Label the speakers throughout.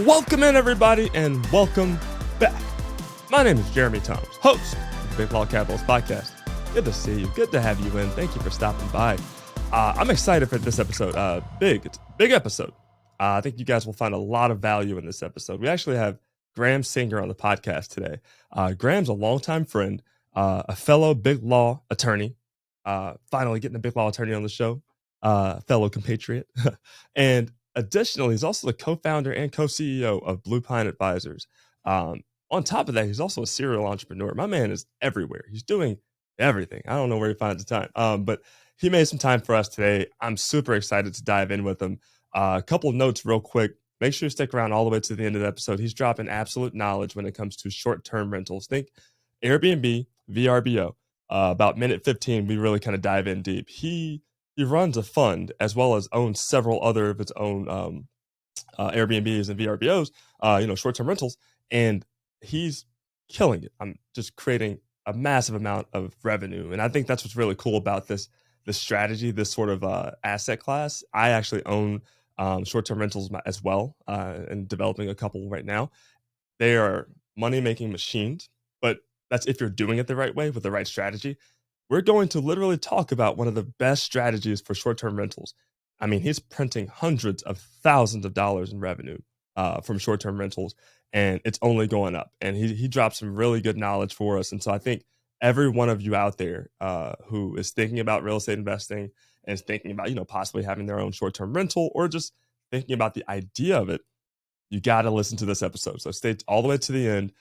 Speaker 1: Welcome in, everybody, and welcome back. My name is Jeremy Thomas, host of the Big Law Capitalist Podcast. Good to see you. Good to have you in. Thank you for stopping by. I'm excited for this episode. It's a big episode. I think you guys will find a lot of value in this episode. We actually have Graham Singer on the podcast today. Graham's a longtime friend, a fellow big law attorney, finally getting a big law attorney on the show, fellow compatriot. And additionally, he's also the co-founder and co-CEO of Blue Pine Advisors. On top of that, he's also a serial entrepreneur. My man is everywhere. He's doing everything. I don't know where he finds the time, but he made some time for us today. I'm super excited to dive in with him. A couple of notes real quick. Make sure you stick around all the way to the end of the episode. He's dropping absolute knowledge when it comes to short-term rentals. Think Airbnb, VRBO. About minute 15, we really kind of dive in deep. He runs a fund as well as owns several other of its own Airbnbs and VRBOs, short-term rentals, and he's killing it. I'm just creating a massive amount of revenue, and I think that's what's really cool about this strategy, this sort of asset class. I actually own short-term rentals as well, and developing a couple right now. They are money-making machines, but that's if you're doing it the right way with the right strategy. We're going to literally talk about one of the best strategies for short-term rentals. I mean, he's printing hundreds of thousands of dollars in revenue from short-term rentals, and it's only going up. And he dropped some really good knowledge for us. And so I think every one of you out there who is thinking about real estate investing and is thinking about, possibly having their own short-term rental or just thinking about the idea of it, you got to listen to this episode. So stay all the way to the end.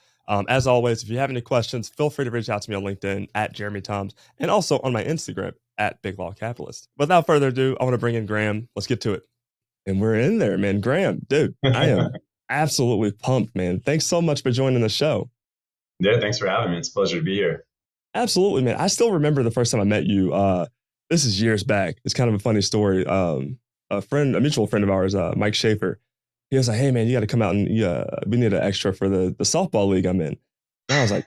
Speaker 1: As always, if you have any questions, feel free to reach out to me on LinkedIn at Jeremy Toms and also on my Instagram at Big Law Capitalist. Without further ado, I want to bring in Graham. Let's get to it. And we're in there, man. Graham, dude, I am absolutely pumped, man. Thanks so much for joining the show.
Speaker 2: Yeah, thanks for having me. It's a pleasure to be here.
Speaker 1: Absolutely, man. I still remember the first time I met you. This is years back. It's kind of a funny story. A mutual friend of ours, Mike Schaefer, he was like, "Hey, man, you got to come out and we need an extra for the softball league I'm in." And I was like,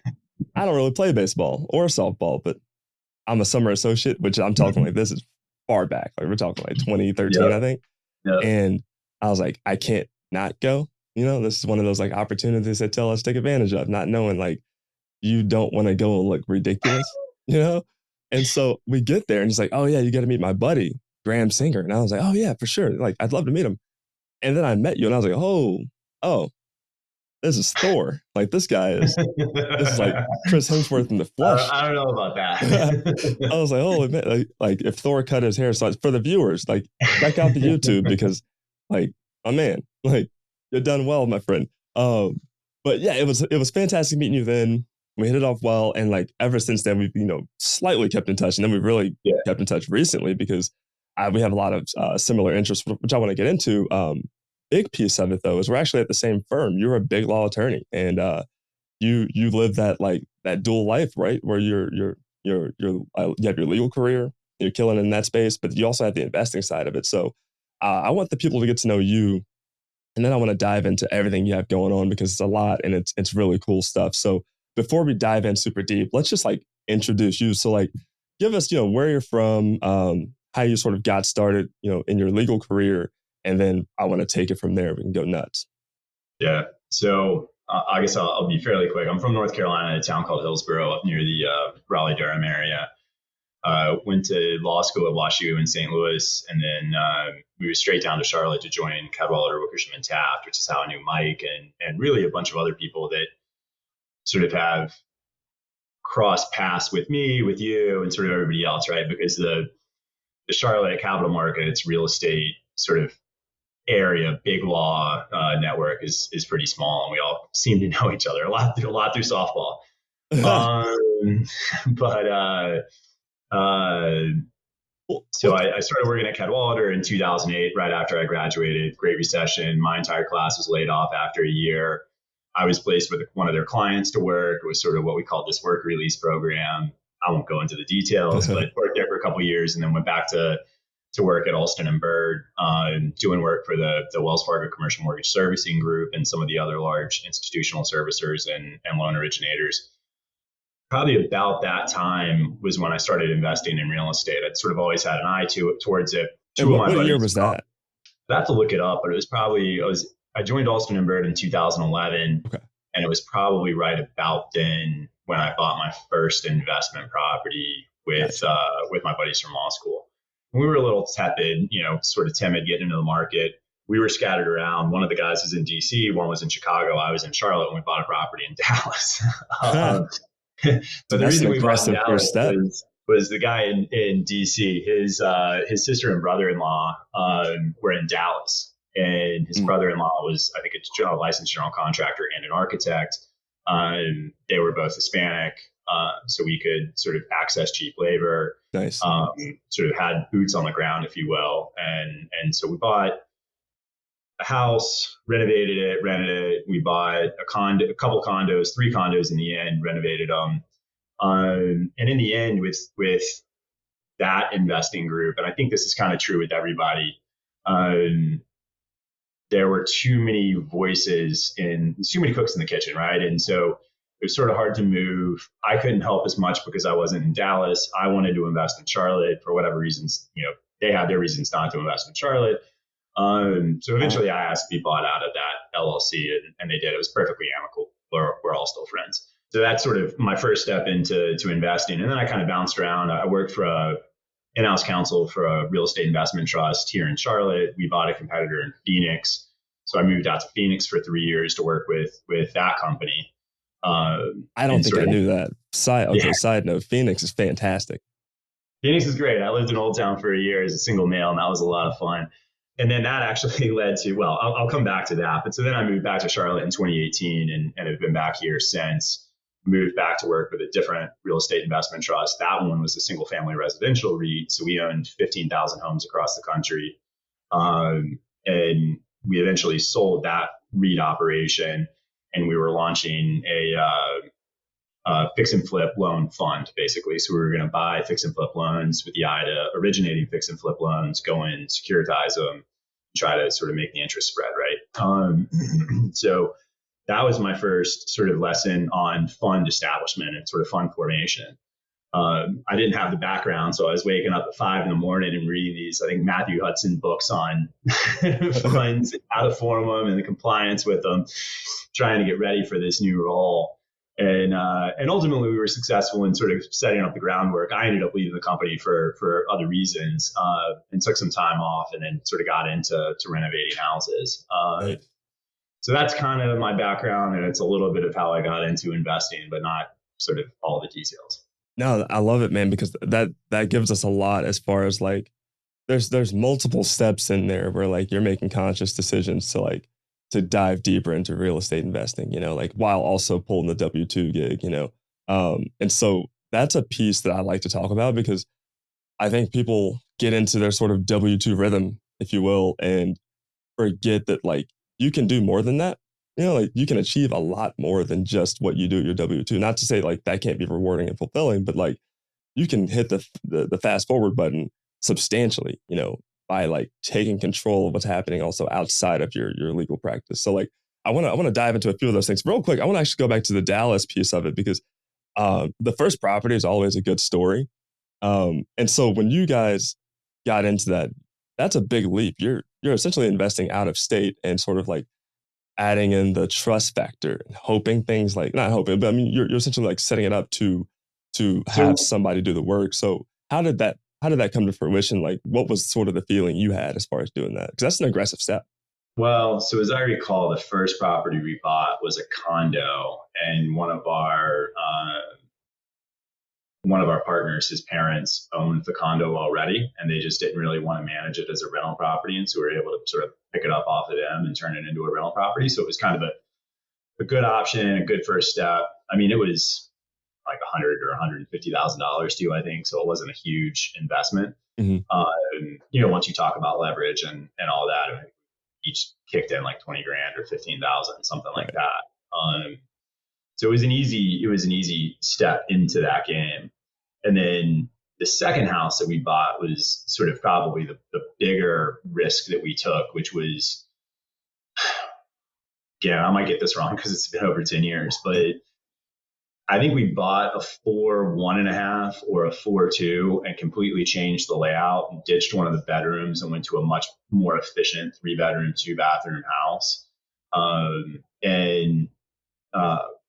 Speaker 1: "I don't really play baseball or softball, but I'm a summer associate," which I'm talking like this is far back. Like we're talking like 2013, I think. Yep. And I was like, I can't not go. This is one of those like opportunities that tell us to take advantage of, not knowing like you don't want to go and look ridiculous, And so we get there and he's like, "Oh yeah, you got to meet my buddy, Graham Singer." And I was like, "Oh yeah, for sure. Like I'd love to meet him." And then I met you and I was like, oh, this is Thor. Like this is like Chris Hemsworth in the flesh.
Speaker 2: I don't know about that.
Speaker 1: I was like, oh, man, like if Thor cut his hair. So for the viewers, like check out the YouTube because like, oh man, like you're done well, my friend. But yeah, it was fantastic meeting you then. We hit it off well. And like ever since then, we've, slightly kept in touch. And then we really kept in touch recently because we have a lot of similar interests, which I want to get into. Big piece of it though is we're actually at the same firm. You're a big law attorney, and you live that dual life, right? Where you have your legal career, you're killing in that space, but you also have the investing side of it. So I want the people to get to know you, and then I want to dive into everything you have going on because it's a lot and it's really cool stuff. So before we dive in super deep, let's just like introduce you. So like give us where you're from. How you sort of got started, in your legal career, and then I want to take it from there. We can go nuts.
Speaker 2: Yeah. So I guess I'll be fairly quick. I'm from North Carolina, a town called Hillsborough, up near the Raleigh-Durham area. Went to law school at WashU in St. Louis, and then moved straight down to Charlotte to join Cadwalader, Wickersham, and Taft, which is how I knew Mike and really a bunch of other people that sort of have crossed paths with me, with you, and sort of everybody else, right? Because the Charlotte capital markets real estate sort of area, big law network is pretty small, and we all seem to know each other a lot through softball. So I started working at Cadwalader in 2008, right after I graduated. Great recession. My entire class was laid off after a year. I was placed with one of their clients to work. It was sort of what we called this work release program. I won't go into the details, but worked there for a couple of years and then went back to work at Alston and Bird, doing work for the Wells Fargo Commercial Mortgage Servicing Group and some of the other large institutional servicers and loan originators. Probably about that time was when I started investing in real estate. I'd sort of always had an eye towards it.
Speaker 1: What year was that?
Speaker 2: I have to look it up, but it was probably, I joined Alston and Bird in 2011,
Speaker 1: Okay.
Speaker 2: and it was probably right about then when I bought my first investment property
Speaker 1: Gotcha.
Speaker 2: with my buddies from law school. And we were a little tepid, sort of timid getting into the market. We were scattered around. One of the guys was in DC, one was in Chicago, I was in Charlotte, and we bought a property in Dallas. But
Speaker 1: Dude,
Speaker 2: the
Speaker 1: that's an
Speaker 2: reason we bought in
Speaker 1: aggressive first
Speaker 2: Dallas
Speaker 1: step.
Speaker 2: was the guy in DC. His sister and brother-in-law were in Dallas, and his
Speaker 1: Mm,
Speaker 2: brother-in-law was, I think, a licensed general contractor and an architect. They were both Hispanic, so we could sort of access cheap labor.
Speaker 1: nice.
Speaker 2: Sort of had boots on the ground, if you will, and so we bought a house, renovated it, rented it. We bought a couple condos, 3 condos in the end, renovated them. And in the end, with that investing group, and I think this is kind of true with everybody, um, there were too many voices and too many cooks in the kitchen, right? And so it was sort of hard to move. I couldn't help as much because I wasn't in Dallas. I wanted to invest in Charlotte for whatever reasons. They had their reasons not to invest in Charlotte. So eventually I asked to be bought out of that LLC, and they did. It was perfectly amicable. We're all still friends. So that's sort of my first step into investing. And then I kind of bounced around. I worked for a in-house counsel for a real estate investment trust here in Charlotte. We bought a competitor in Phoenix. So I moved out to Phoenix for 3 years to work with that company.
Speaker 1: I don't think I knew that.
Speaker 2: Yeah,
Speaker 1: Side note, Phoenix is fantastic.
Speaker 2: Phoenix is great. I lived in Old Town for a year as a single male, and that was a lot of fun. And then that actually led to, well, I'll come back to that. But so then I moved back to Charlotte in 2018 and have been back here since. Moved back to work with a different real estate investment trust. That one was a single family residential REIT. So we owned 15,000 homes across the country. And we eventually sold that REIT operation, and we were launching a fix and flip loan fund, basically. So we were going to buy fix and flip loans with the eye to originating fix and flip loans, go in, securitize them, try to sort of make the interest spread, right? So that was my first sort of lesson on fund establishment and sort of fund formation. I didn't have the background, so I was waking up at 5 a.m. and reading these, I think, Matthew Hudson books on funds, how to form them, and the compliance with them, trying to get ready for this new role. And ultimately, we were successful in sort of setting up the groundwork. I ended up leaving the company for other reasons, and took some time off, and then sort of got into renovating houses.
Speaker 1: Right.
Speaker 2: So that's kind of my background, and it's a little bit of how I got into investing, but not sort of all the details.
Speaker 1: No, I love it, man, because that gives us a lot as far as like there's multiple steps in there where like you're making conscious decisions to dive deeper into real estate investing, like while also pulling the W-2 gig, and so that's a piece that I like to talk about because I think people get into their sort of W-2 rhythm, if you will, and forget that like you can do more than that. Like you can achieve a lot more than just what you do at your W-2. Not to say like that can't be rewarding and fulfilling, but like you can hit the fast forward button substantially, by like taking control of what's happening also outside of your legal practice. So like I want to dive into a few of those things real quick. I want to actually go back to the Dallas piece of it because the first property is always a good story. And so when you guys got into that, that's a big leap. You're essentially investing out of state and sort of like adding in the trust factor and hoping things like not hoping, but I mean you're essentially like setting it up to have
Speaker 2: So,
Speaker 1: somebody do the work. So how did that come to fruition? Like what was sort of the feeling you had as far as doing that? Because that's an aggressive step.
Speaker 2: well, so as I recall, the first property we bought was a condo, and one of our partners, his parents owned the condo already, and they just didn't really want to manage it as a rental property. And so we were able to sort of pick it up off of them and turn it into a rental property. So it was kind of a good option, a good first step. I mean, it was like $100,000 or $150,000 too, I think. So it wasn't a huge investment.
Speaker 1: Mhm.
Speaker 2: Once you talk about leverage and all that, I mean, each kicked in like 20 grand or 15,000, something like
Speaker 1: Right.
Speaker 2: that. So it was an easy step into that game. And then the second house that we bought was sort of probably the bigger risk that we took, which was, again, I might get this wrong because it's been over 10 years, but I think we bought a 4.1.5 or a 4.2 and completely changed the layout and ditched one of the bedrooms and went to a much more efficient 3-bedroom, 2-bathroom house. And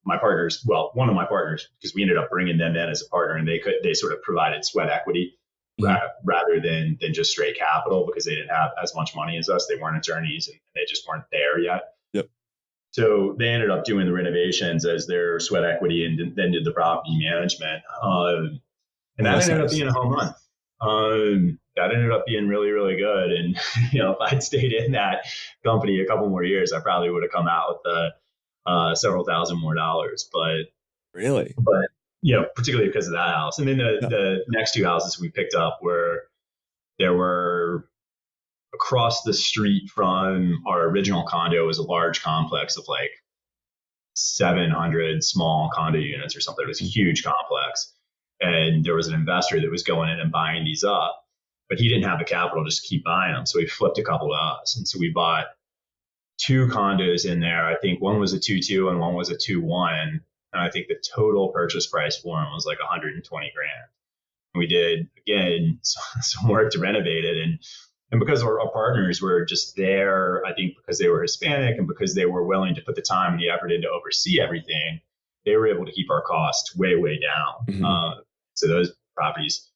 Speaker 2: my partners, well, one of my partners, because we ended up bringing them in as a partner, and they sort of provided sweat equity
Speaker 1: Mhm.
Speaker 2: rather than just straight capital, because they didn't have as much money as us. They weren't attorneys, and they just weren't there yet.
Speaker 1: Yep.
Speaker 2: So they ended up doing the renovations as their sweat equity, and then did the property management. And
Speaker 1: Oh,
Speaker 2: that
Speaker 1: that's
Speaker 2: ended up
Speaker 1: nice.
Speaker 2: being a home run. That ended up being really, really good. And if I'd stayed in that company a couple more years, I probably would have come out with several thousand more dollars.
Speaker 1: Really?
Speaker 2: But particularly because of that house. And then
Speaker 1: Yeah.
Speaker 2: the next two houses we picked up were across the street from our original condo. Was a large complex of like 700 small condo units or something. It was a huge complex. And there was an investor that was going in and buying these up, but he didn't have the capital just to keep buying them. So he flipped a couple of us. And so we bought two condos in there. I think one was a 2-2 and one was a 2-1. And I think the total purchase price for them was like 120 grand. We did, again, some work to renovate it. And because our partners were just there, I think because they were Hispanic and because they were willing to put the time and the effort in to oversee everything, they were able to keep our costs way, way down.
Speaker 1: Mhm.
Speaker 2: So those properties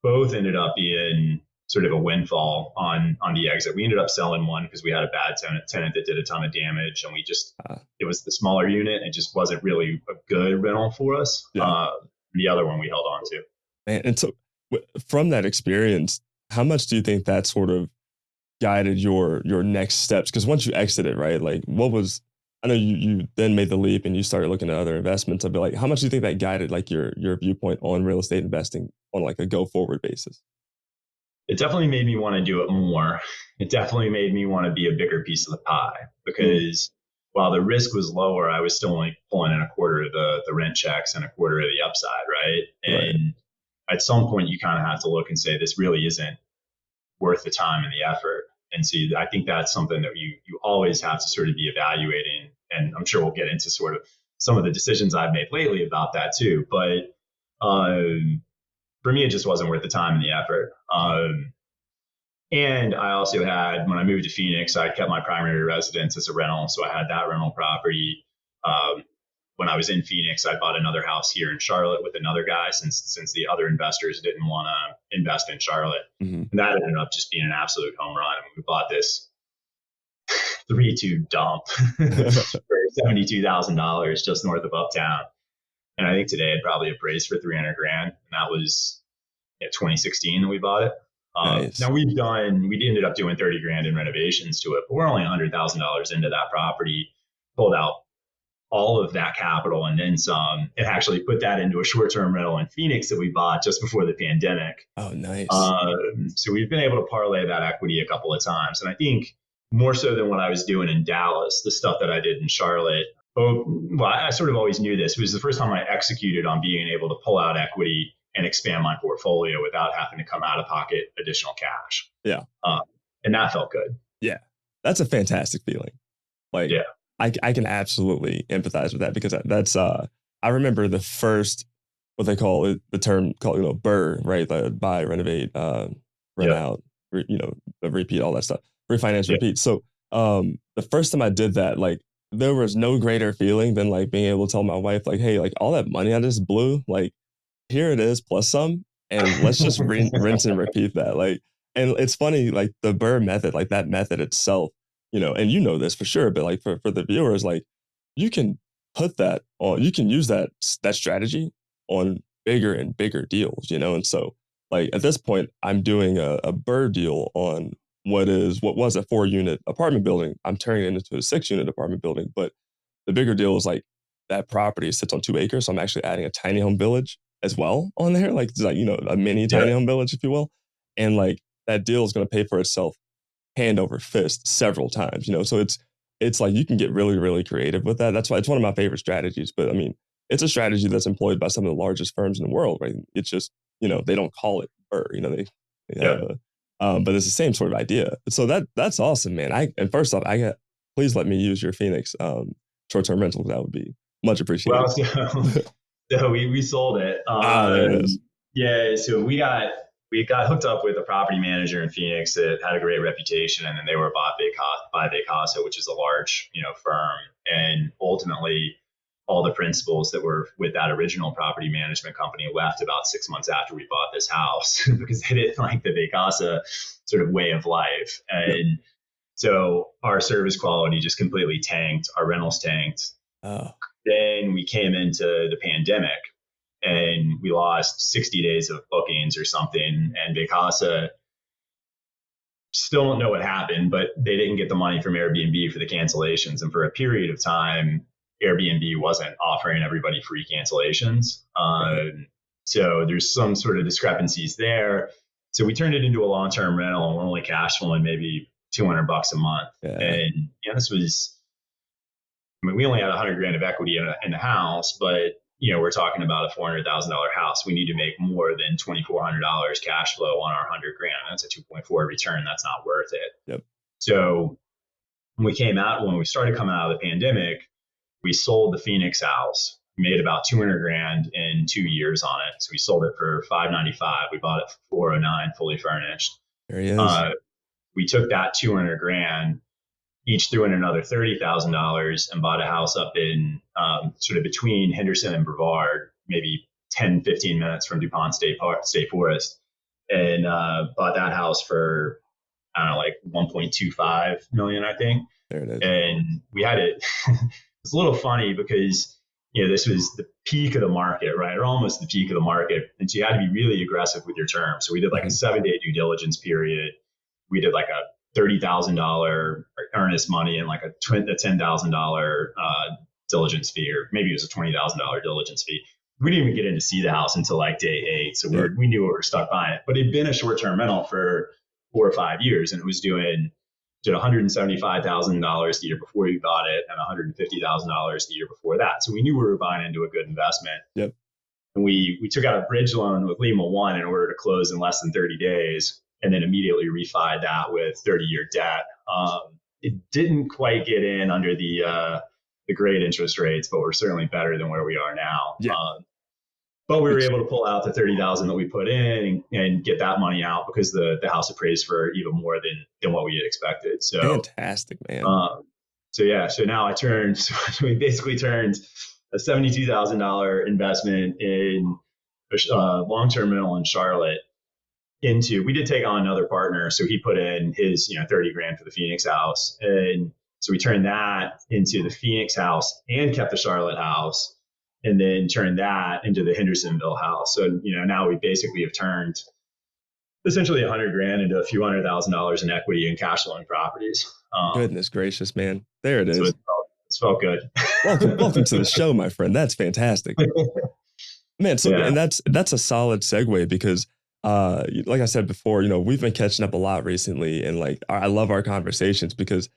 Speaker 2: both ended up being sort of a windfall on the exit. We ended up selling one because we had a bad tenant that did a ton of damage, and
Speaker 1: Uh,
Speaker 2: it was the smaller unit. It just wasn't really a good rental for us.
Speaker 1: yeah.
Speaker 2: The other one we held on to.
Speaker 1: And so from that experience, how much do you think that sort of guided your next steps? Because once you exited, right? Like, what was? I know you then made the leap and you started looking at other investments. I'd be like, how much do you think that guided like your viewpoint on real estate investing on like a go forward basis?
Speaker 2: It definitely made me want to do it more. It definitely made me want to be a bigger piece of the pie,
Speaker 1: Mm,
Speaker 2: because while the risk was lower, I was still only pulling in a quarter of the rent checks and a quarter of the upside, right?
Speaker 1: right.
Speaker 2: And at some point, you kind of have to look and say, this really isn't worth the time and the effort. And so I think that's something that you always have to sort of be evaluating. And I'm sure we'll get into sort of some of the decisions I've made lately about that too. But for me, it just wasn't worth the time and the effort. And I also had, when I moved to Phoenix, I kept my primary residence as a rental. So I had that rental property. Um, when I was in Phoenix, I bought another house here in Charlotte with another guy, since the other investors didn't want to invest in Charlotte.
Speaker 1: Hmm.
Speaker 2: And that ended up just being an absolute home run. I mean, we bought this 3-2 dump for $72,000 just north of Uptown. And I think today it probably appraised for 300 grand. And that was 2016 that we bought it.
Speaker 1: Nice.
Speaker 2: Now we ended up doing 30 grand in renovations to it, but we're only $100,000 into that property, pulled out all of that capital and then some, and actually put that into a short-term rental in Phoenix that we bought just before the pandemic.
Speaker 1: Oh, nice.
Speaker 2: So we've been able to parlay that equity a couple of times. And I think more so than what I was doing in Dallas, the stuff that I did in Charlotte, well, I sort of always knew this. It was the first time I executed on being able to pull out equity and expand my portfolio without having to come out of pocket additional cash.
Speaker 1: Yeah.
Speaker 2: Um, and that felt good.
Speaker 1: Yeah. That's a fantastic feeling. Like,
Speaker 2: Yeah.
Speaker 1: I can absolutely empathize with that because that's I remember the first what they call it, the term called BRRRR, right? The buy, renovate, rent
Speaker 2: Yeah.
Speaker 1: out, repeat, all that stuff, refinance,
Speaker 2: Yeah.
Speaker 1: repeat. So the first time I did that, like there was no greater feeling than like being able to tell my wife like, hey, like all that money I just blew, like here it is plus some, and let's just rinse and repeat that. Like, and it's funny, like the BRRRR method, like that method itself, and you know this for sure, but like for the viewers, like you can put that on, you can use that strategy on bigger and bigger deals, and so like at this point, I'm doing a BRRRR deal on what was a 4-unit apartment building. I'm turning it into a 6-unit apartment building, but the bigger deal is like that property sits on 2 acres, so I'm actually adding a tiny home village as well on there, like it's like a mini
Speaker 2: Yeah.
Speaker 1: tiny home village, if you will, and like that deal is going to pay for itself hand over fist several times. So it's like you can get really really creative with that. That's why it's one of my favorite strategies. But I mean, it's a strategy that's employed by some of the largest firms in the world, right? It's just they don't call it BRRRR, they have
Speaker 2: Yeah.
Speaker 1: but it's the same sort of idea. So that's awesome, man. And first off, please let me use your Phoenix short-term rental. That would be much
Speaker 2: Well,
Speaker 1: appreciated.
Speaker 2: so we sold it.
Speaker 1: There it is.
Speaker 2: Yeah. So we got we got hooked up with a property manager in Phoenix that had a great reputation, and then they were bought by Vacasa, which is a large, firm. And ultimately, all the principals that were with that original property management company left about 6 months after we bought this house because they didn't like the Vacasa sort of way of life. And so our service quality just completely tanked. Our rentals tanked.
Speaker 1: Oh.
Speaker 2: Then we came into the pandemic and we lost 60 days of bookings or something. And Vacasa, still don't know what happened, but they didn't get the money from Airbnb for the cancellations. And for a period of time, Airbnb wasn't offering everybody free cancellations. So there's some sort of discrepancies there. So we turned it into a long-term rental, and we're only cash flowing maybe $200 a month.
Speaker 1: Yeah.
Speaker 2: And this was, we only had $100,000 of equity in the house, but we're talking about a $400,000 house. We need to make more than $2,400 cash flow on our $100,000. That's a 2.4 return. That's not worth it.
Speaker 1: Yep.
Speaker 2: So when we started coming out of the pandemic, we sold the Phoenix house. We made about $200,000 in 2 years on it. So we sold it for $595. We bought it for $409, fully furnished.
Speaker 1: There he is.
Speaker 2: We took that $200,000, each threw in another $30,000 and bought a house up in sort of between Henderson and Brevard, maybe 10, 15 minutes from DuPont State Forest, and bought that house for, I don't know, like 1.25 million, I think.
Speaker 1: There it is.
Speaker 2: And we had it. It's a little funny because, this was the peak of the market, right? Or almost the peak of the market. And so you had to be really aggressive with your terms. So we did like a 7-day due diligence period. We did like a $30,000 earnest money and like a $10,000 diligence fee, or maybe it was a $20,000 diligence fee. We didn't even get in to see the house until like day 8. So we knew we were stuck buying it, but it'd been a short-term rental for 4 or 5 years, and it was did $175,000 the year before we bought it and $150,000 the year before that. So we knew we were buying into a good investment.
Speaker 1: Yep.
Speaker 2: And we took out a bridge loan with Lima One in order to close in less than 30 days, and then immediately refied that with 30-year debt. It didn't quite get in under the great interest rates, but we're certainly better than where we are now.
Speaker 1: Yeah.
Speaker 2: But we were able to pull out the $30,000 that we put in and get that money out because the house appraised for even more than what we had expected. So
Speaker 1: fantastic, man.
Speaker 2: So now we basically turned a $72,000 investment in a long-term rental in Charlotte we did take on another partner. So he put in his, $30,000 for the Phoenix house. And so we turned that into the Phoenix house and kept the Charlotte house, and then turned that into the Hendersonville house. So, now we basically have turned essentially $100,000 into a few $100,000 in equity and cash flowing properties.
Speaker 1: Goodness gracious, man. There it is.
Speaker 2: So it's felt good.
Speaker 1: Welcome to the show, my friend. That's fantastic. Man, so and that's a solid segue because like I said before, we've been catching up a lot recently, and like I love our conversations because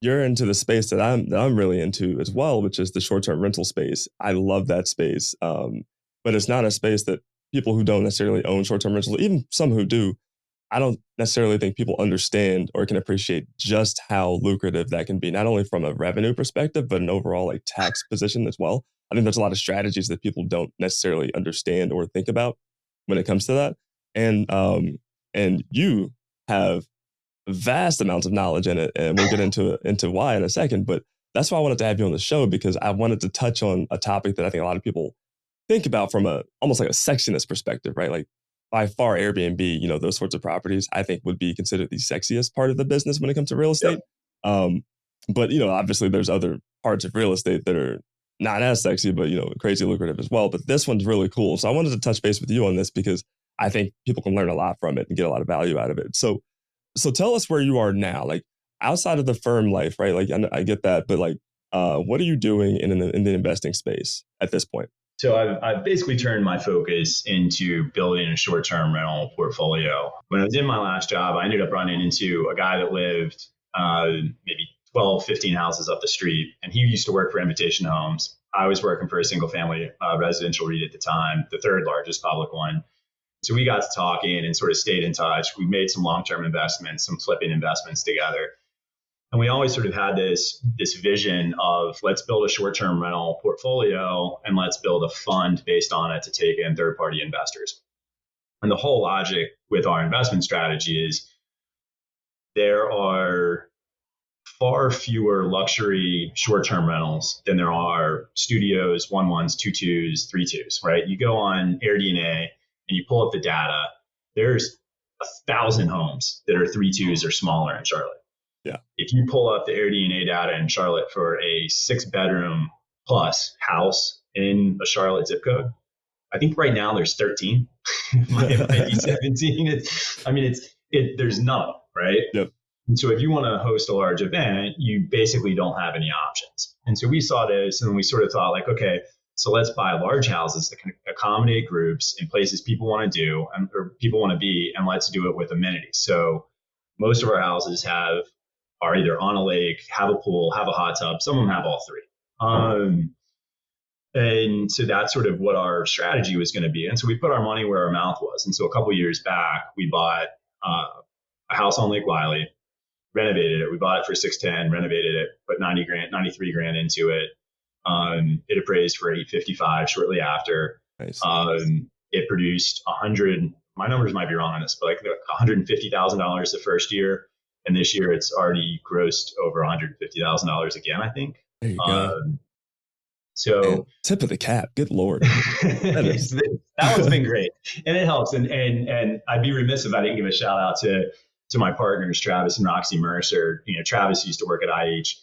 Speaker 1: you're into the space that I'm really into as well, which is the short-term rental space. I love that space. But it's not a space that people who don't necessarily own short-term rentals, even some who do, I don't necessarily think people understand or can appreciate just how lucrative that can be, not only from a revenue perspective, but an overall like tax position as well. I think there's a lot of strategies that people don't necessarily understand or think about when it comes to that. And you have vast amounts of knowledge in it, and we'll get into why in a second. But that's why I wanted to have you on the show, because I wanted to touch on a topic that I think a lot of people think about from almost like a sexiness perspective, right? Like by far Airbnb, those sorts of properties, I think would be considered the sexiest part of the business when it comes to real estate. Yep. But obviously there's other parts of real estate that are not as sexy, but crazy lucrative as well. But this one's really cool. So I wanted to touch base with you on this because I think people can learn a lot from it and get a lot of value out of it. So tell us where you are now, like outside of the firm life, right? Like I get that, but like, what are you doing in the investing space at this point?
Speaker 2: So I've basically turned my focus into building a short-term rental portfolio. When I was in my last job, I ended up running into a guy that lived maybe 12, 15 houses up the street, and he used to work for Invitation Homes. I was working for a single-family residential REIT at the time, the third largest public one. So we got to talking and sort of stayed in touch. We made some long-term investments, some flipping investments together. And we always sort of had this vision of let's build a short-term rental portfolio and let's build a fund based on it to take in third-party investors. And the whole logic with our investment strategy is there are far fewer luxury short-term rentals than there are studios, 1-1s, 2-2s, 3-2s, right? You go on AirDNA and you pull up the data, there's 1,000 homes that are 3-2s or smaller in Charlotte.
Speaker 1: Yeah.
Speaker 2: If you pull up the AirDNA data in Charlotte for a 6-bedroom plus house in a Charlotte zip code, I think right now there's 13. It might be 17. There's none, right?
Speaker 1: Yep.
Speaker 2: And so if you want to host a large event, you basically don't have any options. And so we saw this and we sort of thought like, okay, so let's buy large houses that can accommodate groups in places people want to do or people want to be, and let's do it with amenities. So most of our houses are either on a lake, have a pool, have a hot tub. Some of them have all three. And so that's sort of what our strategy was going to be. And so we put our money where our mouth was. And so a couple of years back, we bought a house on Lake Wylie, renovated it. We bought it for 610, renovated it, put 93 grand into it. It appraised for 855 shortly after.
Speaker 1: Nice.
Speaker 2: It produced 100. My numbers might be wrong on this, but like $150,000 the first year, and this year it's already grossed over $150,000 again, I think.
Speaker 1: There you go.
Speaker 2: So
Speaker 1: man, tip of the cap. Good Lord.
Speaker 2: That one's been great, and it helps. And I'd be remiss if I didn't give a shout out to my partners, Travis and Roxy Mercer. Travis used to work at IH.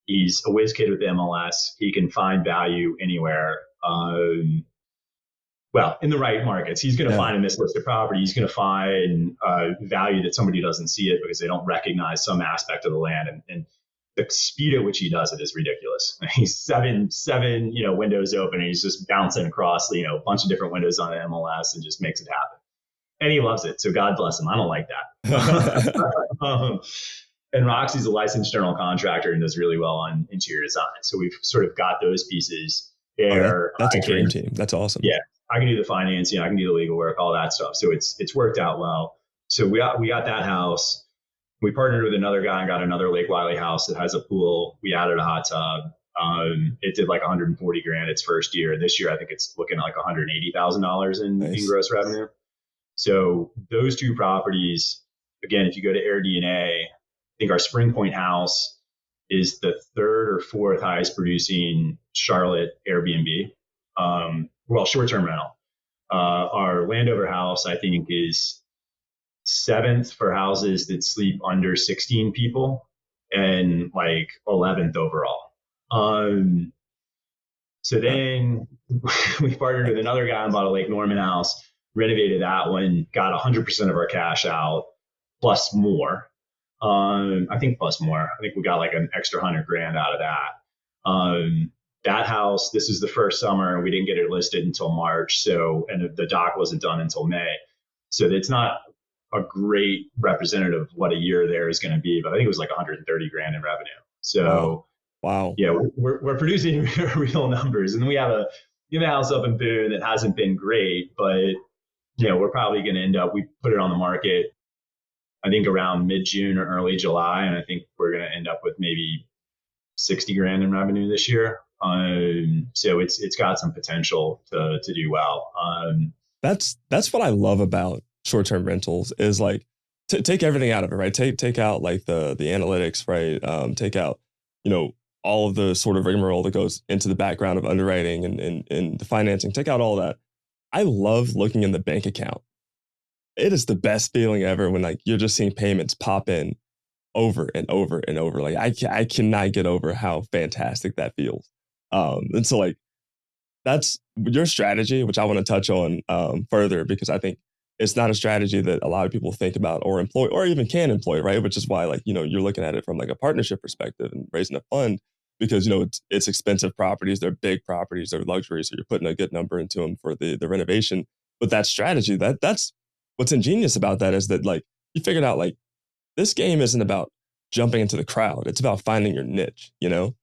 Speaker 2: He's a whiz kid with MLS. He can find value anywhere. In the right markets, he's going to find a mislisted property. He's going to find value that somebody doesn't see it because they don't recognize some aspect of the land. And the speed at which he does it is ridiculous. He's seven, windows open, and he's just bouncing across, a bunch of different windows on the MLS and just makes it happen. And he loves it. So God bless him. I don't like that. And Roxy's a licensed general contractor and does really well on interior design. So we've sort of got those pieces there.
Speaker 1: That's a dream team. That's awesome.
Speaker 2: Yeah. I can do the financing. I can do the legal work, all that stuff. So it's worked out well. So we got that house. We partnered with another guy and got another Lake Wylie house that has a pool. We added a hot tub. It did like 140 grand its first year. This year, I think it's looking like $180,000 in gross revenue. So those two properties, again, if you go to AirDNA, I think our Spring Point house is the third or fourth highest producing Charlotte Airbnb. Short-term rental. Our Landover house, I think, is 7th for houses that sleep under 16 people and like 11th overall. So then we partnered with another guy and bought a Lake Norman house, renovated that one, got 100% of our cash out plus more. I think we got like an extra 100 grand out of that. That house, this is the first summer, and we didn't get it listed until March. And the doc wasn't done until May. So it's not a great representative of what a year there is going to be, but I think it was like 130 grand in revenue. So
Speaker 1: wow.
Speaker 2: Yeah, we're producing real numbers. And then we have a house up in Boone that hasn't been great, but we're probably going to end up, we put it on the market, I think around mid-June or early July. And I think we're going to end up with maybe 60 grand in revenue this year. So it's got some potential to do well.
Speaker 1: That's what I love about short-term rentals is like take everything out of it, right? Take out like the analytics, right? Take out, all of the sort of rigmarole that goes into the background of underwriting and the financing. Take out all that. I love looking in the bank account. It is the best feeling ever when like you're just seeing payments pop in over and over and over. Like I cannot get over how fantastic that feels. And so like that's your strategy, which I want to touch on further, because I think it's not a strategy that a lot of people think about or employ or even can employ, right? Which is why like, you're looking at it from like a partnership perspective and raising a fund because, it's expensive properties. They're big properties. They're luxury. So you're putting a good number into them for the renovation. But that strategy, that's what's ingenious about that is that like you figured out like this game isn't about jumping into the crowd. It's about finding your niche, and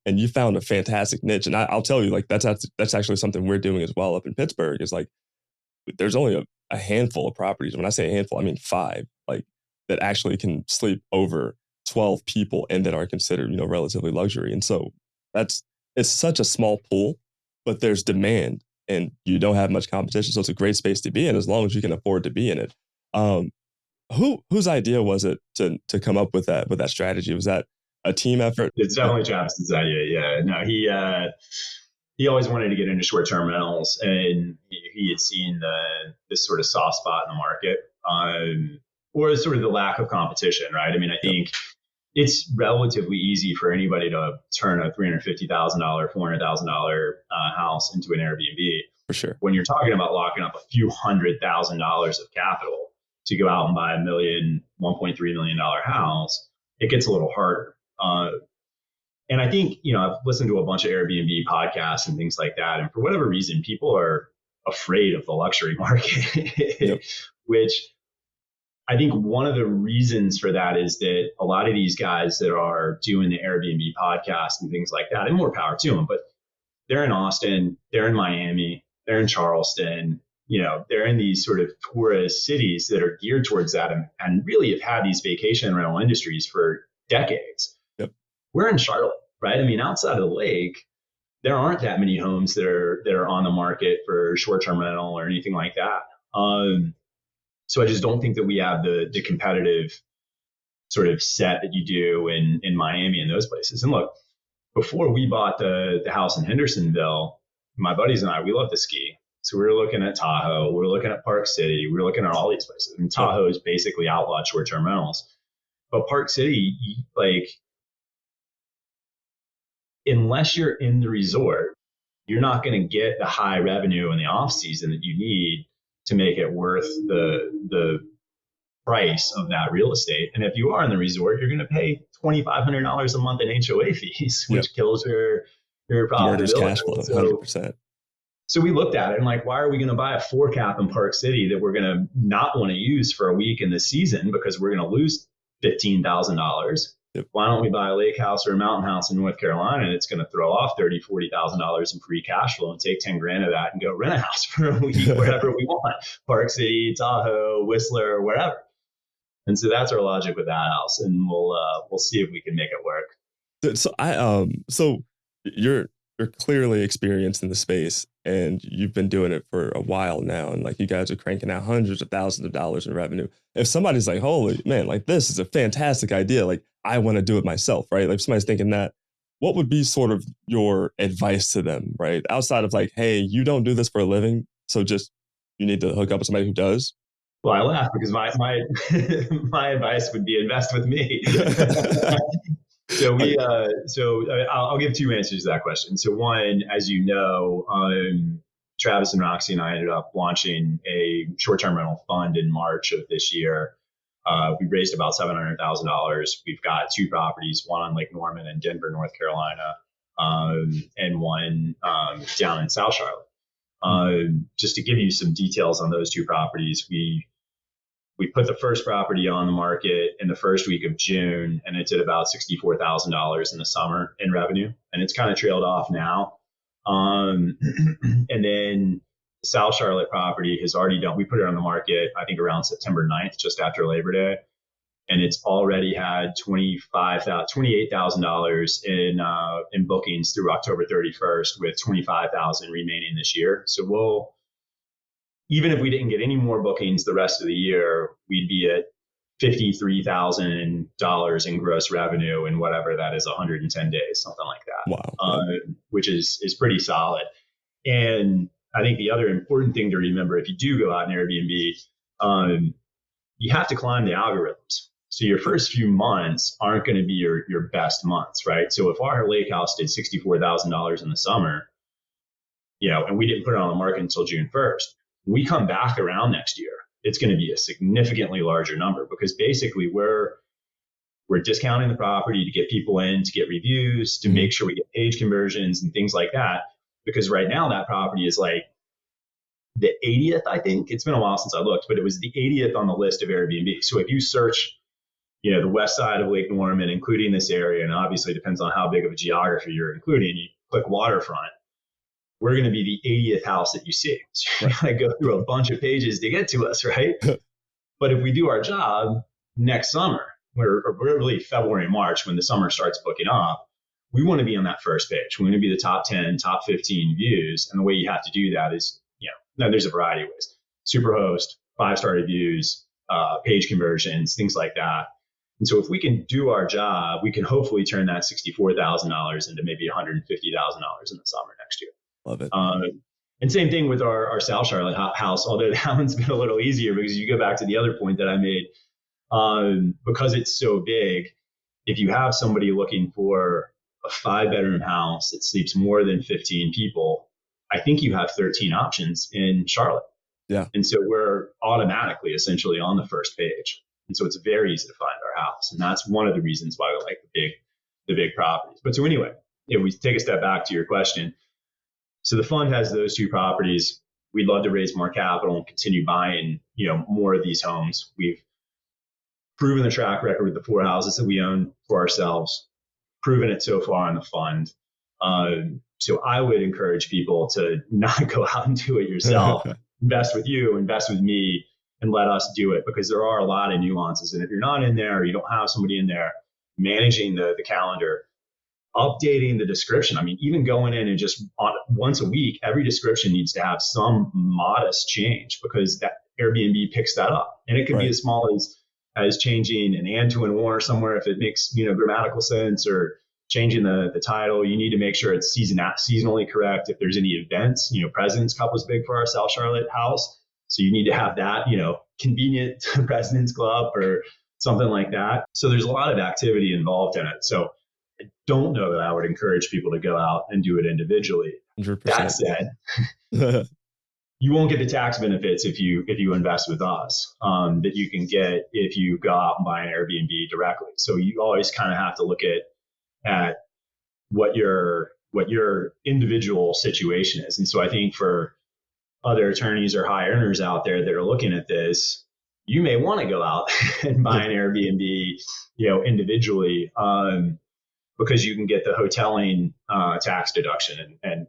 Speaker 1: you found a fantastic niche. And I'll tell you, like, that's actually something we're doing as well up in Pittsburgh is like, there's only a handful of properties. When I say a handful, I mean 5, like that actually can sleep over 12 people and that are considered, relatively luxury. And so it's such a small pool, but there's demand and you don't have much competition. So it's a great space to be in as long as you can afford to be in it. Whose idea was it to come up with that strategy? Was that a team effort?
Speaker 2: It's definitely Travis's idea. Yeah, no, he always wanted to get into short-term rentals, and he had seen this sort of soft spot in the market, or sort of the lack of competition, right? I mean, I think it's relatively easy for anybody to turn a $350,000, $400,000 house into an Airbnb.
Speaker 1: For sure.
Speaker 2: When you're talking about locking up a few $100,000 of capital to go out and buy $1.3 million house, it gets a little harder. And I think, I've listened to a bunch of Airbnb podcasts and things like that. And for whatever reason, people are afraid of the luxury market, which I think one of the reasons for that is that a lot of these guys that are doing the Airbnb podcast and things like that, and more power to them, but they're in Austin, they're in Miami, they're in Charleston, they're in these sort of tourist cities that are geared towards that and really have had these vacation rental industries for decades. We're in Charlotte, right? I mean, outside of the lake, there aren't that many homes that are on the market for short-term rental or anything like that. So I just don't think that we have the competitive sort of set that you do in Miami and those places. And look, before we bought the house in Hendersonville, my buddies and I, we love to ski. So we were looking at Tahoe, we were looking at Park City, we were looking at all these places. And Tahoe is basically outlawed short-term rentals. But Park City, unless you're in the resort, you're not going to get the high revenue in the off season that you need to make it worth the price of that real estate. And if you are in the resort, you're going to pay $2,500 a month in HOA fees, which kills your profitability.
Speaker 1: Cash flow, 100%.
Speaker 2: So we looked at it and why are we going to buy a 4 cap in Park City that we're going to not want to use for a week in the season because we're going to lose $15,000? Why don't we buy a lake house or a mountain house in North Carolina that's going to throw off $30,000, $40,000 in free cash flow and take 10 grand of that and go rent a house for a week wherever we want, Park City, Tahoe, Whistler, wherever. And so that's our logic with that house, and we'll see if we can make it work.
Speaker 1: So you're clearly experienced in the space, and you've been doing it for a while now, and you guys are cranking out hundreds of thousands of dollars in revenue. If somebody's like, holy man, this is a fantastic idea, I want to do it myself, right? If somebody's thinking that, what would be sort of your advice to them, right? Outside of hey, you don't do this for a living, so just you need to hook up with somebody who does.
Speaker 2: Well, I laugh because my my advice would be invest with me. So I'll give 2 answers to that question. So one, as you know, Travis and Roxy and I ended up launching a short-term rental fund in March of this year. We raised about $700,000. We've got 2 properties, one on Lake Norman in Denver, North Carolina, and one down in South Charlotte. Just to give you some details on those 2 properties, we put the first property on the market in the first week of June, and it's at about $64,000 in the summer in revenue, and it's kind of trailed off now. And then the South Charlotte property has already done, we put it on the market, I think around September 9th, just after Labor Day. And it's already had $28,000 in bookings through October 31st, with $25,000 remaining this year. So even if we didn't get any more bookings the rest of the year, we'd be at $53,000 in gross revenue in whatever that is, 110 days, something like that.
Speaker 1: Wow.
Speaker 2: Which is pretty solid. And I think the other important thing to remember, if you do go out in Airbnb, you have to climb the algorithms. So your first few months aren't going to be your best months, right? So if our lake house did $64,000 in the summer, and we didn't put it on the market until June 1st, when we come back around next year, it's going to be a significantly larger number, because basically we're discounting the property to get people in, to get reviews, to make sure we get page conversions and things like that. Because right now that property is the 80th, I think. It's been a while since I looked, but it was the 80th on the list of Airbnb. So if you search, the west side of Lake Norman, including this area, and obviously it depends on how big of a geography you're including, you click waterfront, we're going to be the 80th house that you see. So you got to go through a bunch of pages to get to us, right? But if we do our job next summer, or really February, March, when the summer starts booking up, we want to be on that first page. We want to be the top 10, top 15 views. And the way you have to do that is, now there's a variety of ways. Superhost, 5-star reviews, page conversions, things like that. And so if we can do our job, we can hopefully turn that $64,000 into maybe $150,000 in the summer next year.
Speaker 1: Love it.
Speaker 2: And same thing with our South Charlotte house, although that one's been a little easier because you go back to the other point that I made. Because it's so big, if you have somebody looking for a 5-bedroom house that sleeps more than 15 people, I think you have 13 options in Charlotte.
Speaker 1: Yeah.
Speaker 2: And so we're automatically essentially on the first page. And so it's very easy to find our house. And that's one of the reasons why we like the big properties. But so anyway, if we take a step back to your question, so the fund has those 2 properties. We'd love to raise more capital and continue buying, more of these homes. We've proven the track record with the 4 houses that we own for ourselves, proven it so far in the fund. So I would encourage people to not go out and do it yourself. Invest with you, invest with me, and let us do it, because there are a lot of nuances. And if you're not in there, or you don't have somebody in there managing the calendar, updating the description. I mean, even going in and just once a week, every description needs to have some modest change, because that Airbnb picks that up. And it could be as small as changing an and to an or somewhere if it makes grammatical sense, or changing the title. You need to make sure it's seasonally correct. If there's any events, President's Cup was big for our South Charlotte house, so you need to have that, convenient President's Club or something like that. So there's a lot of activity involved in it. So I don't know that I would encourage people to go out and do it individually.
Speaker 1: 100%.
Speaker 2: That said, you won't get the tax benefits if you invest with us that you can get if you go out and buy an Airbnb directly. So you always kind of have to look at what your individual situation is. And so I think for other attorneys or high earners out there that are looking at this, you may want to go out and buy an Airbnb, individually, because you can get the hoteling tax deduction. And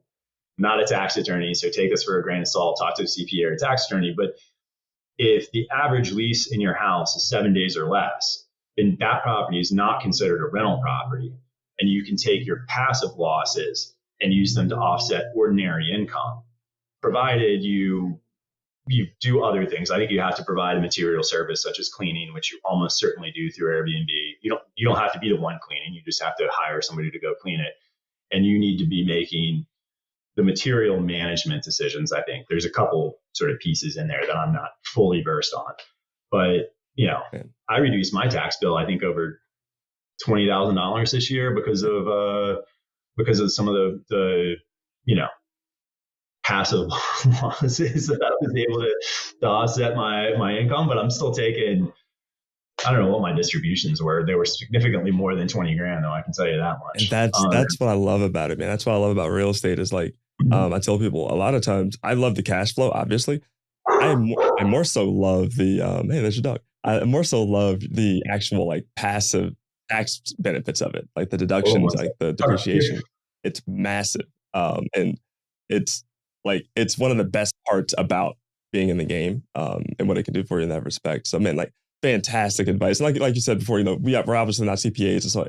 Speaker 2: not a tax attorney, so take us for a grain of salt, talk to a CPA or a tax attorney. But if the average lease in your house is 7 days or less, then that property is not considered a rental property. And you can take your passive losses and use them to offset ordinary income, provided you do other things. I think you have to provide a material service such as cleaning, which you almost certainly do through Airbnb. You don't have to be the one cleaning. You just have to hire somebody to go clean it. And you need to be making the material management decisions. I think there's a couple sort of pieces in there that I'm not fully versed on, but I reduced my tax bill, I think, over $20,000 this year because of some of the passive losses that I was able to offset my income. But I'm still taking, I don't know what my distributions were. They were significantly more than 20 grand, though. I can tell you that much.
Speaker 1: And that's what I love about it, man. That's what I love about real estate is like, I tell people a lot of times I love the cash flow, obviously. I more so love the, hey, there's your dog. I more so love the actual like passive tax benefits of it, like the deductions, like the depreciation. It's massive. And it's one of the best parts about being in the game, and what it can do for you in that respect. So man, like fantastic advice. And like you said before, we're obviously not CPAs. So,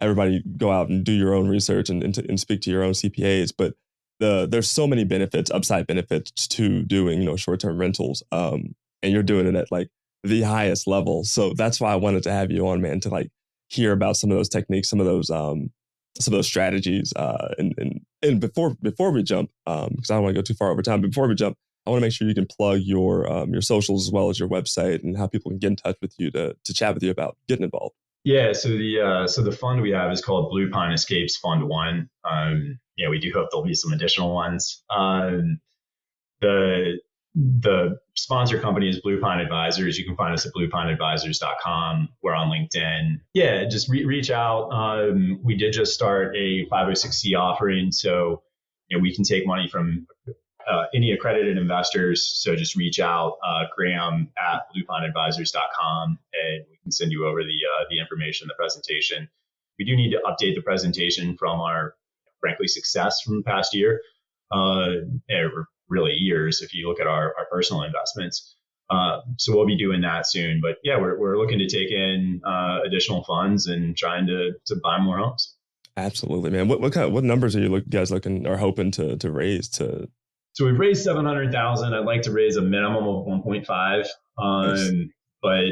Speaker 1: everybody go out and do your own research and speak to your own CPAs, but there's so many benefits, upside benefits to doing, short-term rentals. And you're doing it at like the highest level. So that's why I wanted to have you on, man, to like hear about some of those techniques, some of those strategies. And before we jump, because I don't want to go too far over time, but before we jump, I want to make sure you can plug your socials as well as your website and how people can get in touch with you to chat with you about getting involved.
Speaker 2: Yeah, so the fund we have is called Blue Pine Escapes Fund 1. We do hope there'll be some additional ones. The sponsor company is Blue Pine Advisors. You can find us at bluepineadvisors.com. We're on LinkedIn. Yeah, just reach out. We did just start a 506c offering, so we can take money from any accredited investors. So just reach out, Graham at bluepineadvisors.com, and we can send you over the information, the presentation. We do need to update the presentation from our, frankly, success from the past year, or really years if you look at our personal investments. So we'll be doing that soon. But yeah, we're looking to take in additional funds and trying to buy more homes.
Speaker 1: Absolutely, man. What numbers are you guys looking or hoping to raise to?
Speaker 2: So we've raised 700,000. I'd like to raise a minimum of 1.5.
Speaker 1: Nice.
Speaker 2: But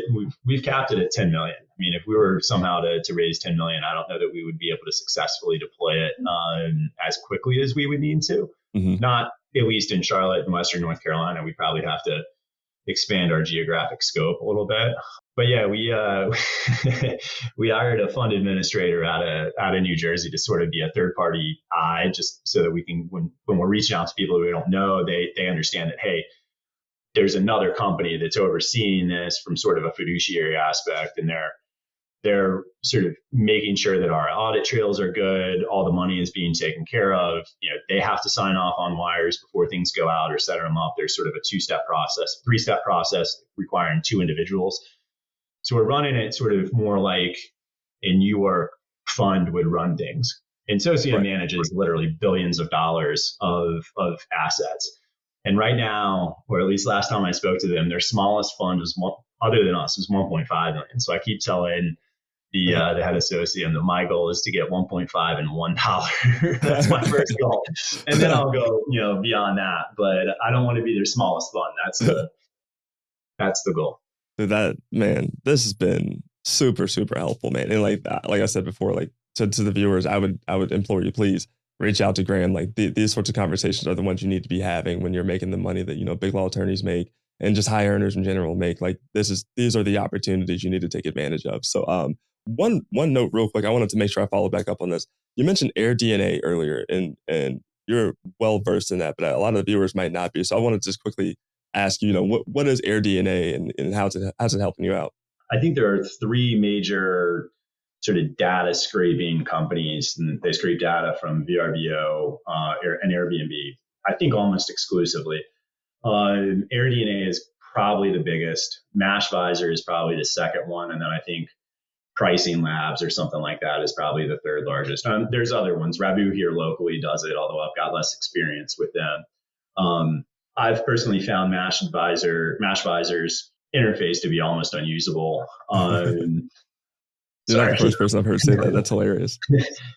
Speaker 2: we've capped it at 10 million. I mean, if we were somehow to raise 10 million, I don't know that we would be able to successfully deploy it as quickly as we would need to.
Speaker 1: Hmm.
Speaker 2: Not at least in Charlotte and Western North Carolina. We probably have to expand our geographic scope a little bit. But yeah, we we hired a fund administrator out of New Jersey to sort of be a third party eye, just so that we can when we're reaching out to people who we don't know, they understand that, hey, there's another company that's overseeing this from sort of a fiduciary aspect, and they're sort of making sure that our audit trails are good, all the money is being taken care of. They have to sign off on wires before things go out or set them up. There's sort of a 2-step process, 3-step process requiring 2 individuals. So we're running it sort of more like a New York fund would run things. And Socia
Speaker 1: Right.
Speaker 2: manages literally billions of dollars of assets. And right now, or at least last time I spoke to them, their smallest fund was other than us was 1.5 million. So I keep telling the head associate that my goal is to get 1.5 and $1. That's my first goal, and then I'll go beyond that. But I don't want to be their smallest fund. That's the goal.
Speaker 1: That, man, this has been super, super helpful, man. And like I said before, like to the viewers, I would implore you, please reach out to Graham. Like these sorts of conversations are the ones you need to be having when you're making the money that, big law attorneys make and just high earners in general make. Like these are the opportunities you need to take advantage of. So, one note real quick, I wanted to make sure I follow back up on this. You mentioned Air DNA earlier, and you're well versed in that, but a lot of the viewers might not be. So I wanted to just quickly ask you, what is Air DNA and how's it helping you out?
Speaker 2: I think there are 3 major sort of data scraping companies, and they scrape data from VRBO and Airbnb. I think almost exclusively. AirDNA is probably the biggest. Mashvisor is probably the second one, and then I think Pricing Labs or something like that is probably the third largest. There's other ones. Rabu here locally does it, although I've got less experience with them. I've personally found Mashvisor's interface to be almost unusable.
Speaker 1: You're not the
Speaker 2: Sorry.
Speaker 1: first person I've heard say that. That's hilarious.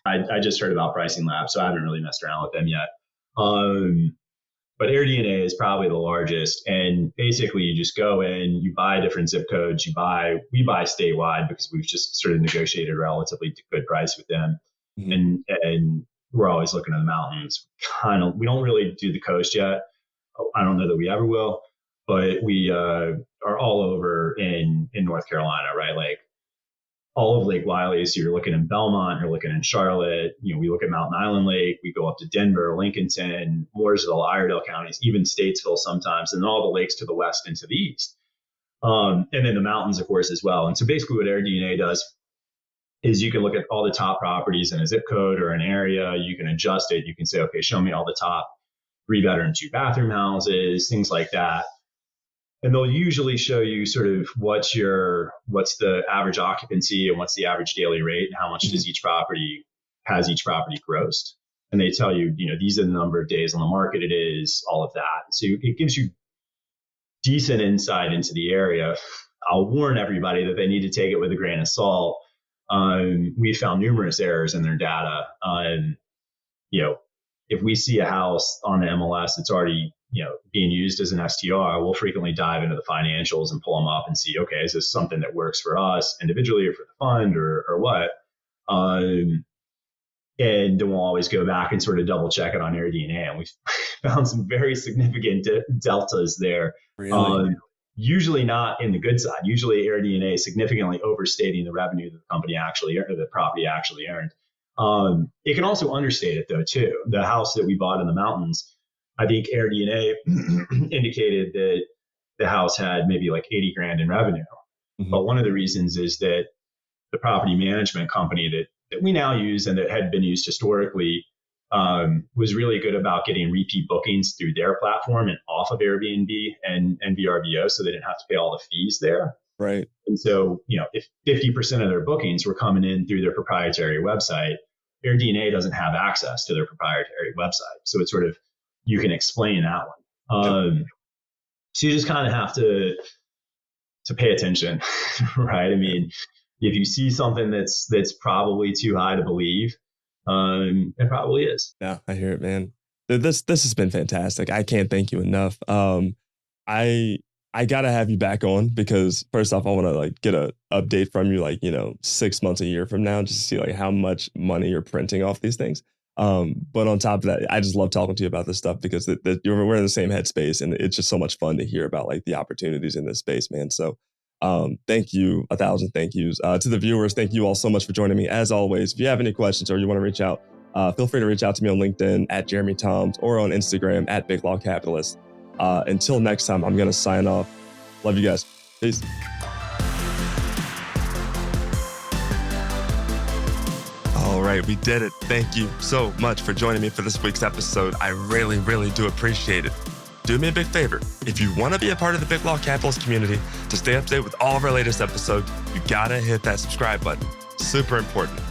Speaker 2: I just heard about Pricing Labs, so I haven't really messed around with them yet. But AirDNA is probably the largest, and basically you just go in, you buy different zip codes. We buy statewide because we've just sort of negotiated a relatively good price with them,
Speaker 1: Mm-hmm.
Speaker 2: and we're always looking at the mountains. We don't really do the coast yet. I don't know that we ever will, but we are all over in North Carolina, right? Like all of Lake Wiley. So you're looking in Belmont, you're looking in Charlotte. We look at Mountain Island Lake. We go up to Denver, Lincolnton, Mooresville, Iredell counties, even Statesville sometimes, and all the lakes to the west and to the east. And then the mountains, of course, as well. And so basically what AirDNA does is you can look at all the top properties in a zip code or an area. You can adjust it. You can say, okay, show me all the top 3-bedroom, 2-bathroom houses, things like that. And they'll usually show you sort of what's the average occupancy and what's the average daily rate and how much does each property grossed. And they tell you, these are the number of days on the market it is, all of that. So it gives you decent insight into the area. I'll warn everybody that they need to take it with a grain of salt. We found numerous errors in their data. If we see a house on the MLS that's already being used as an STR, we'll frequently dive into the financials and pull them up and see, okay, is this something that works for us individually or for the fund or what? And then we'll always go back and sort of double check it on AirDNA. And we found some very significant deltas there.
Speaker 1: Really?
Speaker 2: Usually not in the good side. Usually AirDNA is significantly overstating the revenue that the company actually earned, or the property actually earned. It can also understate it though too. The house that we bought in the mountains, I think AirDNA indicated that the house had maybe like 80 grand in revenue.
Speaker 1: Mm-hmm.
Speaker 2: But one of the reasons is that the property management company that we now use and that had been used historically was really good about getting repeat bookings through their platform and off of Airbnb and VRBO, so they didn't have to pay all the fees there.
Speaker 1: Right.
Speaker 2: And so, if 50% of their bookings were coming in through their proprietary website, AirDNA doesn't have access to their proprietary website. So it's sort of, you can explain that one. So you just kind of have to pay attention, right? I mean, if you see something that's probably too high to believe, It probably is.
Speaker 1: Yeah, I hear it, man. This has been fantastic. I can't thank you enough. I I gotta have you back on because first off, I want to like get a update from you, like 6 months, a year from now, just to see like how much money you're printing off these things. But on top of that, I just love talking to you about this stuff because we're in the same headspace, and it's just so much fun to hear about like the opportunities in this space, man. So, thank you, 1,000 thank yous to the viewers. Thank you all so much for joining me. As always, if you have any questions or you want to reach out, feel free to reach out to me on LinkedIn at Jeremy Toms or on Instagram at Big Law Capitalist. Until next time, I'm gonna sign off. Love you guys. Peace. All right, we did it. Thank you so much for joining me for this week's episode. I really, really do appreciate it. Do me a big favor. If you want to be a part of the Big Law Capitalist community to stay up to date with all of our latest episodes, you gotta hit that subscribe button. Super important.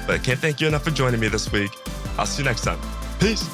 Speaker 1: But I can't thank you enough for joining me this week. I'll see you next time. Peace.